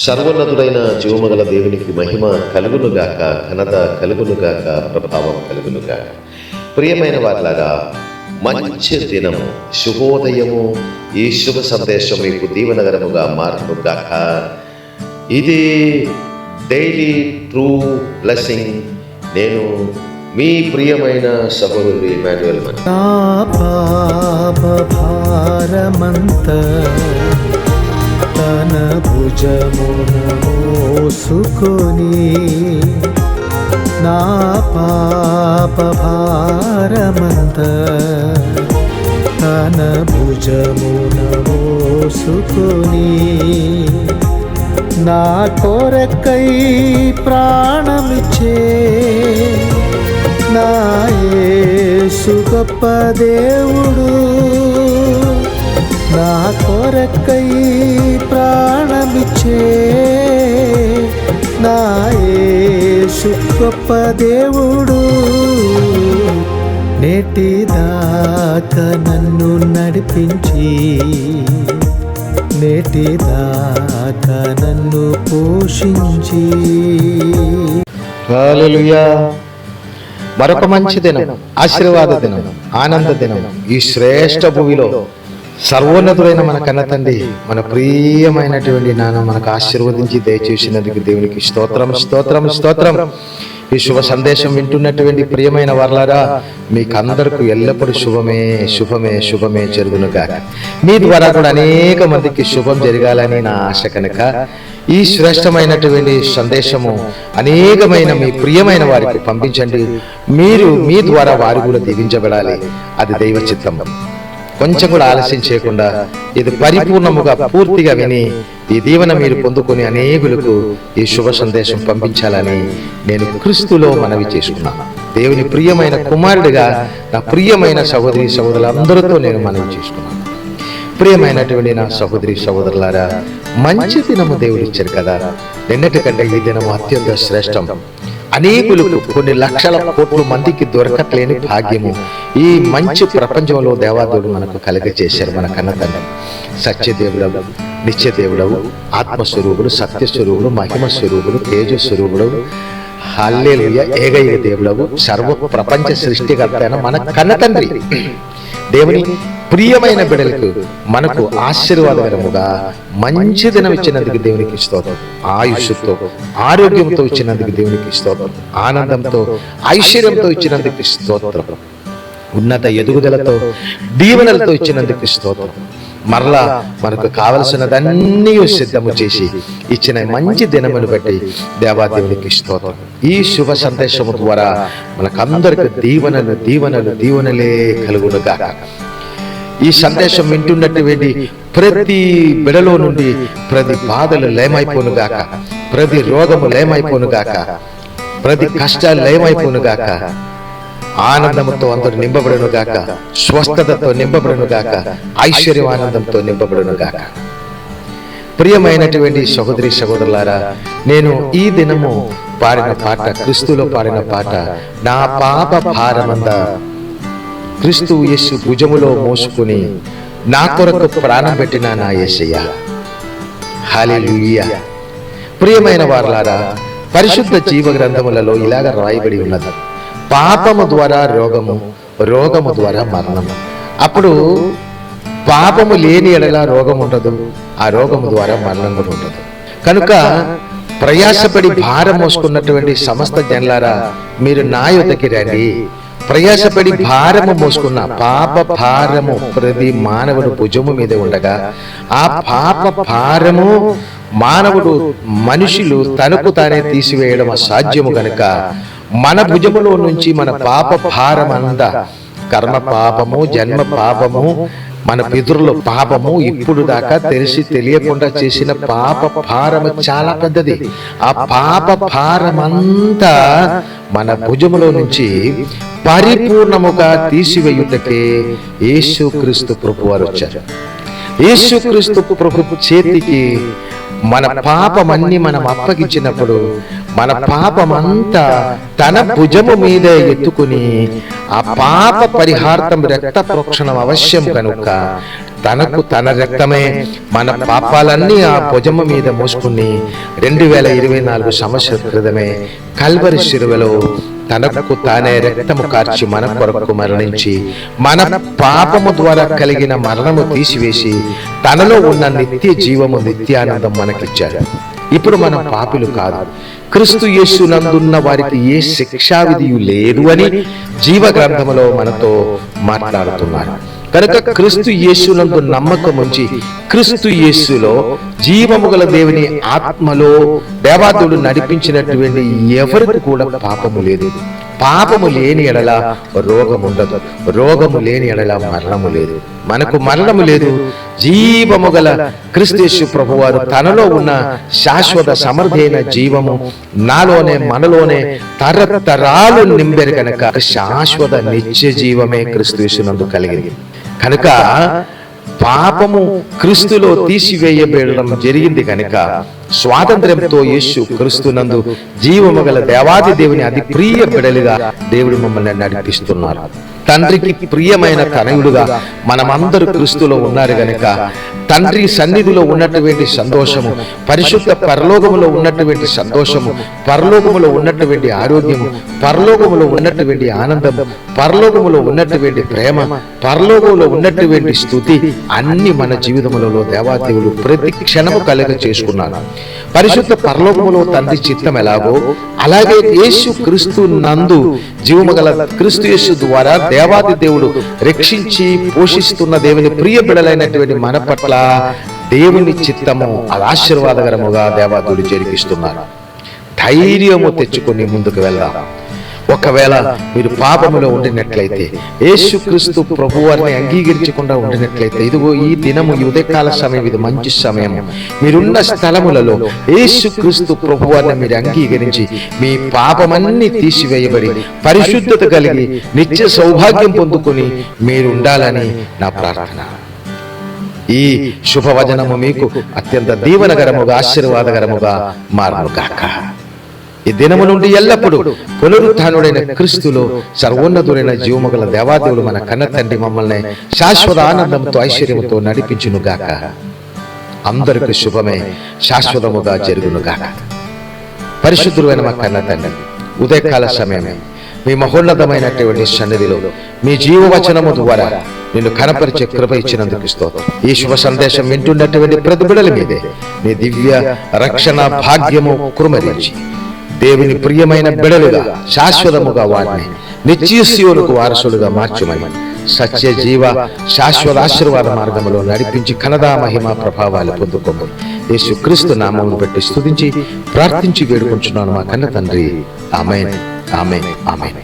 సర్వోన్నతుడైన జీవమగల దేవునికి మహిమ కలుగునుగాక, ఘనత కలుగునుగాక, ప్రభావం కలుగునుగాక. ప్రియమైన వారిలారా, మంచి దినము, శుభోదయము, ఈ శుభ సందేశం మీకు దీవెనకరముగా మారునుగాక. ఇది డైలీ ట్రూ బ్లెస్సింగ్. నేను మీ ప్రియమైన సహోదరుడు ఇమాన్యుయల్. నా పాప భారమంతా తన భుజమున మోసుకొని, నా పాప భారమంతా తన భుజమున మోసుకొని, నా కొరకై ప్రాణమిచ్చే నా యేసు గొప్ప దేవుడు, నా కొరకై ప్రాణమిచ్చే నా యేసు గొప్ప దేవుడు. నేటిదాకా నన్ను నడిపించి, నేటిదాకా నన్ను పోషించి. హల్లెలూయా. మరొక మంచి దినం, ఆశీర్వాద దినం, ఆనంద దినం. ఈ శ్రేష్ఠ భూమిలో సర్వోన్నతుడైన మన కన్న తండ్రి, మన ప్రియమైనటువంటి నాన్న మనకు ఆశీర్వదించి దయచేసినందుకు దేవునికి స్తోత్రం, స్తోత్రం, స్తోత్రం. ఈ శుభ సందేశం వింటున్నటువంటి ప్రియమైన వారలారా, మీకు అందరికీ ఎల్లప్పుడూ శుభమే శుభమే శుభమే జరుగునుగాక. మీ ద్వారా కూడా అనేక మందికి శుభం జరగాలని నా ఆశ కనుక ఈ శ్రేష్టమైనటువంటి సందేశము అనేకమైన మీ ప్రియమైన వారికి పంపించండి. మీరు మీ ద్వారా వారు కూడా దీవించబడాలి. అది దైవ చిత్తం. కొంచెం కూడా ఆలస్యం చేయకుండా ఇది పరిపూర్ణముగా పూర్తిగా విని ఈ దీవెన మీరు పొందుకొని అనేకులకు ఈ శుభ సందేశం పంపించాలని నేను క్రీస్తులో మనవి చేసుకున్నాను. దేవుని ప్రియమైన కుమారుడిగా నా ప్రియమైన సహోదరి సహోదరులందరితో నేను మనవి చేసుకున్నాను. ప్రియమైనటువంటి నా సహోదరి సహోదరులారా, మంచి దినము దేవుడు ఇచ్చారు కదా. నిన్నటికంటే ఈ దినము అత్యంత శ్రేష్టం. అనేకులకు, కొన్ని లక్షల కోట్ల మందికి దొరకట్లేని భాగ్యము ఈ మంచి ప్రపంచంలో దేవాదేవుడు మనకు కలగచేశారు. మన కన్న తండ్రి సత్యదేవుడవు, నిత్యదేవుడవు, ఆత్మస్వరూపుడు, సత్యస్వరూపుడు, మహిమ స్వరూపుడు, తేజస్వరూపుడు, హల్లెలూయా, ఏకైక దేవుడవు, సర్వ ప్రపంచ సృష్టికర్త అయిన మన కన్న తండ్రి దేవుని ప్రియమైన బిడ్డలకు మనకు ఆశీర్వాదకరముగా మంచి దినం ఇచ్చినందుకు దేవునికి స్తోత్రం. ఆయుష్తో, ఆరోగ్యంతో ఇచ్చినందుకు దేవునికి స్తోత్రం. ఆనందంతో, ఐశ్వర్యంతో ఇచ్చినందుకు స్తోత్రం. ఉన్నత ఎదుగుదలతో, దీవెనలతో ఇచ్చినందుకు స్తోత్రం. మరలా మనకు కావలసినదన్నీ సిద్ధము చేసి ఇచ్చిన మంచి దినమును బట్టి దేవాదేవునికి స్తోత్రం. ఈ శుభ సందేశము ద్వారా మనకందరికి దీవెనలు దీవెనలు దీవెనలే కలుగునుగాక. ఈ సందేశం వింటున్నటువంటి ప్రతి బిడలో నుండి ప్రతి బాధలు లయమైపోనుగాక, ప్రతి రోగము లయమైపోనుగాక, ప్రతి కష్టాలు లయమైపోనుగాక. ఆనందంతో అందరూ నింపబడునుగాక, స్వస్థతతో నింపబడునుగాక, ఐశ్వర్యం ఆనందంతో నింపబడునుగాక. ప్రియమైనటువంటి సహోదరి సహోదరులారా, నేను ఈ దినము పాడిన పాట, క్రీస్తులో పాడిన పాట, నా పాప భారమంతా క్రీస్తు యేసు భుజములో మోసుకుని నా కొరకు ప్రాణం పెట్టిన నా యేసయ్య. హల్లెలూయా. ప్రియమైన వారలారా, పరిశుద్ధ జీవ గ్రంథములలో ఇలాగ రాయబడి ఉన్నది, పాపము ద్వారా రోగము, రోగము ద్వారా మరణము. అప్పుడు పాపము లేని ఎడల రోగం ఉండదు, ఆ రోగము ద్వారా మరణం కూడా ఉండదు. కనుక ప్రయాసపడి భారం మోసుకున్నటువంటి సమస్త జనులారా, మీరు నా యొద్దకి రండి. ప్రయాసపడి భారము మోసుకున్న పాప భారము ప్రతి మానవుడు భుజము మీద ఉండగా, ఆ పాప భారము మానవుడు, మనుషులు తనకు తానే తీసివేయడం అసాధ్యము కనుక మన భుజములో నుంచి మన పాప భారం అంతా, కర్మ పాపము, జన్మ పాపము, మన పితరుల పాపము, ఇప్పుడు దాకా తెలిసి తెలియకుండా చేసిన పాప భారము చాలా పెద్దది. ఆ పాప భారమంతా మన భుజములో నుంచి పరిపూర్ణముగా తీసివేయుటకే యేసుక్రీస్తు ప్రభు వారు వచ్చారు. యేసుక్రీస్తు ప్రభు చేతికి మన పాపమన్నీ మనం అప్పగించినప్పుడు మన పాపమంతా తన భుజము మీద ఎత్తుకుని ఆ పాప పరిహార్థం రక్త ప్రోక్షణం అవశ్యం కనుక తనకు తన రక్తమే మన పాపాలన్నీ ఆ భుజము మీద మోసుకుని 2024 సంవత్సరాల క్రితమే కల్వరి శిలువలో తనకు తానే రక్తము కార్చి మన కొరకు మరణించి మన పాపము ద్వారా కలిగిన మరణము తీసివేసి తనలో ఉన్న నిత్య జీవము నిత్యానందం మనకిచ్చాడు. ఇప్పుడు మనం పాపులు కాదు, క్రీస్తు యేసునందున్న వారికి ఏ శిక్షావిధియు లేదు అని జీవ గ్రంథములో మనతో మాట్లాడుతున్నారు. కనుక క్రీస్తు యేసునందు నమ్మకం ఉంచి క్రీస్తు యేసులో జీవము గల దేవుని ఆత్మలో దేవాదుడు నడిపించినటువంటి ఎవరికి కూడా పాపము లేదు. పాపము లేని ఎడల రోగము ఉండదు, రోగము లేని ఎడల మరణము లేదు. మనకు మరణము లేదు. జీవము గల క్రీస్తు యేసు ప్రభువారు తనలో ఉన్న శాశ్వత సమర్థి అయిన జీవము నాలోనే మనలోనే తరతరాలు నింపెరు కనుక శాశ్వత నిత్య జీవమే క్రీస్తు యేసునందు కలిగింది. కనుక పాపము క్రీస్తులో తీసివేయబడడం జరిగింది కనుక స్వాతంత్ర్యంతో యేసు క్రీస్తునందు జీవము గల దేవాది దేవుని అతి ప్రియ బిడలుగా దేవుడు మమ్మల్ని నడిపిస్తున్నారు. తండ్రికి ప్రియమైన తనయుడుగా మనమందరూ క్రీస్తులో ఉన్నారు గనుక తండ్రి సన్నిధిలో ఉన్నటువంటి సంతోషము, పరిశుద్ధ పరలోకములో ఉన్నటువంటి సంతోషము, పరలోకములో ఉన్నటువంటి ఆరోగ్యము, పరలోకములో ఉన్నటువంటి ఆనందము, పరలోకములో ఉన్నటువంటి ప్రేమ, పరలోకములో ఉన్నటువంటి స్తుతి అన్ని మన జీవితములలో దేవాదేవులు ప్రతి క్షణము కలగ చేసుకున్నాను. పరిశుద్ధ పరలోకములో తండ్రి చిత్తం ఎలాగో అలాగే యేసు క్రీస్తు నందు జీవము గల క్రీస్తు యేసు ద్వారా దేవాది దేవుడు రక్షించి పోషిస్తున్న దేవుని ప్రియ బిడలైనటువంటి మన పట్ల దేవుని చిత్తము ఆశీర్వాదకరముగా దేవాదుడు జరిగిస్తున్నారు. ధైర్యము తెచ్చుకొని ముందుకు వెళ్దాం. ఒకవేళ మీరు పాపములో ఉండినట్లయితే, యేసుక్రీస్తు ప్రభువారిని అంగీకరించకుండా ఉండినట్లయితే, ఇదిగో ఈ దినము ఈ ఉదయకాల సమయం, ఇది మంచి సమయం. మీరున్న స్థలములలో యేసుక్రీస్తు ప్రభువారిని మీరు అంగీకరించి మీ పాపమన్నీ తీసివేయబడి పరిశుద్ధత కలిగి నిత్య సౌభాగ్యం పొందుకొని మీరు ఉండాలని నా ప్రార్థన. ఈ శుభవచనము మీకు అత్యంత దీవనకరముగా ఆశీర్వాదకరముగా మారుగాక. ఈ దినము నుండి ఎల్లప్పుడూ పునరుత్థానుడైన క్రీస్తులో సర్వోన్నతుడైన జీవము గల దేవాదేవుడు మన కన్న తండ్రి మమ్మల్ని శాశ్వత ఆనందంతో ఐశ్వర్యముతో నడిపించునుగాక. అందరికి శుభమే శాశ్వతముగా జరుగునుగాక. పరిశుద్ధుడైన మా కన్న తండ్రి, ఉదయకాల సమయమే మీ మహోన్నతమైనటువంటి సన్నిధిలో మీ జీవవచనము ద్వారా నిన్ను కనపరిచే కృప ఇచ్చినందుకు స్తోత్రం. ఈ శుభ సందేశం వింటున్నటువంటి ప్రతి బిడ్డల మీదే నీ దివ్య రక్షణ భాగ్యము కురుమరించి దేవుని ప్రియమైన బిడలుగా శాశ్వతముగా వారిని నిత్య సీయోనుకు వారసులుగా మార్చుమని సత్య జీవ శాశ్వత ఆశీర్వాద మార్గములో నడిపించి కనదా మహిమ ప్రభావాలు పొందుకోమని యేసు క్రీస్తు నామమును పెట్టి స్తుతించి ప్రార్థించి వేడుకుంటున్నాను మా కన్న తండ్రి. ఆమేన్, ఆమేన్, ఆమేన్.